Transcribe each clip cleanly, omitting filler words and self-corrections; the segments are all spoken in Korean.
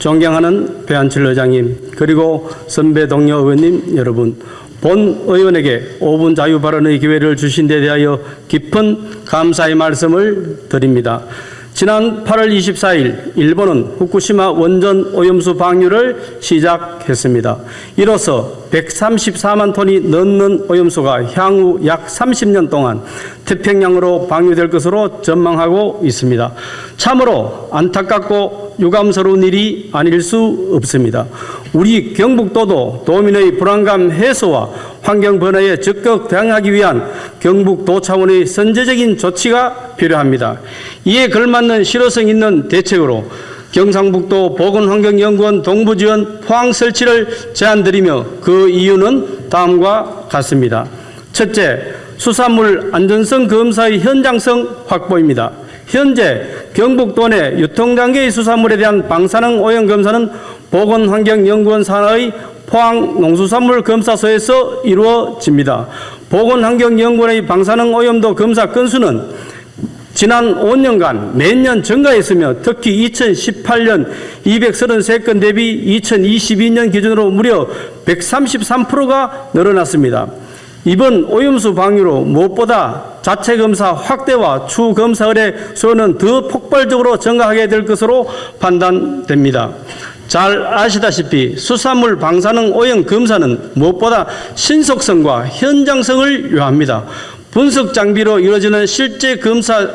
존경하는 배한철 의장님, 그리고 선배 동료 의원님 여러분, 본 의원에게 5분 자유 발언의 기회를 주신 데 대하여 깊은 감사의 말씀을 드립니다. 지난 8월 24일 일본은 후쿠시마 원전 오염수 방류를 시작했습니다. 이로써 134만 톤이 넘는 오염수가 향후 약 30년 동안 태평양으로 방류될 것으로 전망하고 있습니다. 참으로 안타깝고 유감스러운 일이 아닐 수 없습니다. 우리 경북도도 도민의 불안감 해소와 환경 변화에 적극 대응하기 위한 경북도 차원의 선제적인 조치가 필요합니다. 이에 걸맞는 실효성 있는 대책으로 경상북도 보건환경연구원 동부지원 포항 설치를 제안드리며 그 이유는 다음과 같습니다. 첫째, 수산물 안전성 검사의 현장성 확보입니다. 현재 경북도 내 유통단계의 수산물에 대한 방사능 오염 검사는 보건환경연구원 산하의 포항 농수산물 검사소에서 이루어집니다. 보건환경연구원의 방사능 오염도 검사 건수는 지난 5년간 매년 증가했으며 특히 2018년 233건 대비 2022년 기준으로 무려 133%가 늘어났습니다. 이번 오염수 방류로 무엇보다 자체 검사 확대와 추후 검사 의뢰 수요는 더 폭발적으로 증가하게 될 것으로 판단됩니다. 잘 아시다시피 수산물 방사능 오염 검사는 무엇보다 신속성과 현장성을 요합니다. 분석 장비로 이루어지는 실제 검사는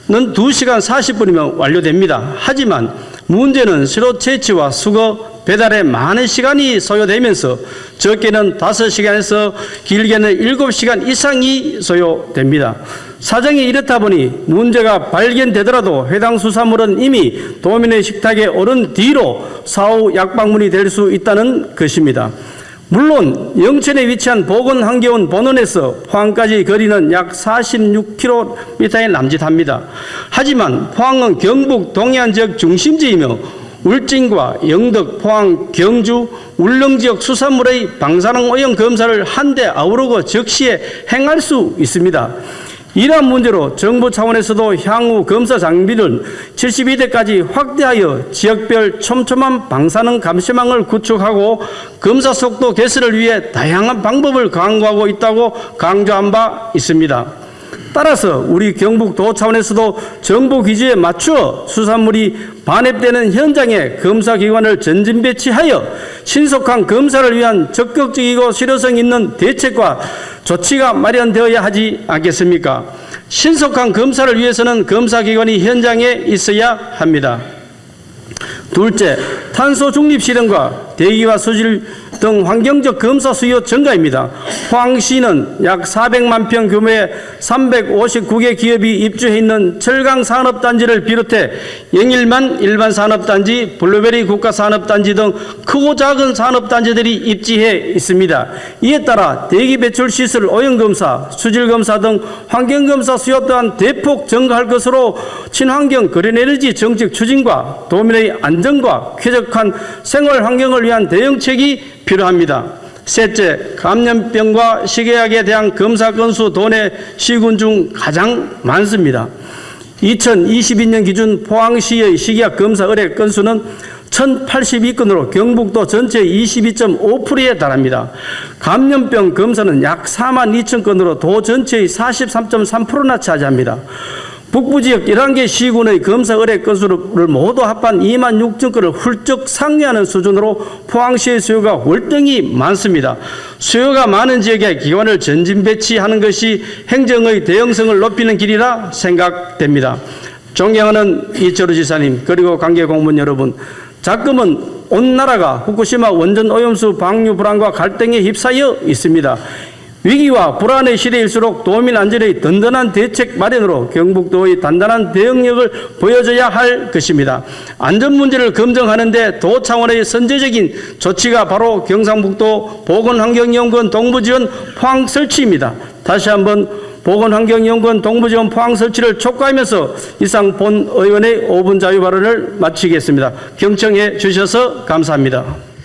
2시간 40분이면 완료됩니다. 하지만 문제는 시로 채취와 수거, 배달에 많은 시간이 소요되면서 적게는 5시간에서 길게는 7시간 이상이 소요됩니다. 사정이 이렇다 보니 문제가 발견되더라도 해당 수산물은 이미 도민의 식탁에 오른 뒤로 사후 약방문이 될 수 있다는 것입니다. 물론 영천에 위치한 보건환경원 본원에서 포항까지 거리는 약 46km에 남짓합니다. 하지만 포항은 경북 동해안 지역 중심지이며 울진과 영덕, 포항, 경주, 울릉 지역 수산물의 방사능 오염 검사를 한데 아우르고 적시에 행할 수 있습니다. 이러한 문제로 정부 차원에서도 향후 검사 장비를 72대까지 확대하여 지역별 촘촘한 방사능 감시망을 구축하고 검사 속도 개선을 위해 다양한 방법을 강구하고 있다고 강조한 바 있습니다. 따라서 우리 경북도 차원에서도 정부 기준에 맞추어 수산물이 반입되는 현장에 검사기관을 전진 배치하여 신속한 검사를 위한 적극적이고 실효성 있는 대책과 조치가 마련되어야 하지 않겠습니까? 신속한 검사를 위해서는 검사기관이 현장에 있어야 합니다. 둘째, 탄소 중립 실현과 대기와 수질 등 환경적 검사 수요 증가입니다. 포항시는 약 400만 평 규모의 359개 기업이 입주해 있는 철강산업단지를 비롯해 영일만 일반산업단지, 블루베리 국가산업단지 등 크고 작은 산업단지들이 입지해 있습니다. 이에 따라 대기 배출 시설 오염검사, 수질검사 등 환경검사 수요 또한 대폭 증가할 것으로 친환경 그린에너지 정책 추진과 도민의 안전과 쾌적한 생활 환경을 위한 대응책이 필요합니다. 셋째, 감염병과 식이약에 대한 검사 건수 도내 시군 중 가장 많습니다. 2022년 기준 포항시의 식이약 검사 의뢰 건수는 1082건으로 경북도 전체의 22.5%에 달합니다. 감염병 검사는 약 4만 2천 건으로 도 전체의 43.3%나 차지합니다. 북부지역 11개 시군의 검사 의뢰 건수를 모두 합한 2만 6천 건을 훌쩍 상회하는 수준으로 포항시의 수요가 월등히 많습니다. 수요가 많은 지역에 기관을 전진 배치하는 것이 행정의 대응성을 높이는 길이라 생각됩니다. 존경하는 이철우 지사님, 그리고 관계 공무원 여러분, 자금은 온 나라가 후쿠시마 원전 오염수 방류 불안과 갈등에 휩싸여 있습니다. 위기와 불안의 시대일수록 도민 안전의 든든한 대책 마련으로 경북도의 단단한 대응력을 보여줘야 할 것입니다. 안전 문제를 검증하는데 도 차원의 선제적인 조치가 바로 경상북도 보건환경연구원 동부지원 포항 설치입니다. 다시 한번 보건환경연구원 동부지원 포항 설치를 촉구하면서 이상 본 의원의 5분 자유 발언을 마치겠습니다. 경청해 주셔서 감사합니다.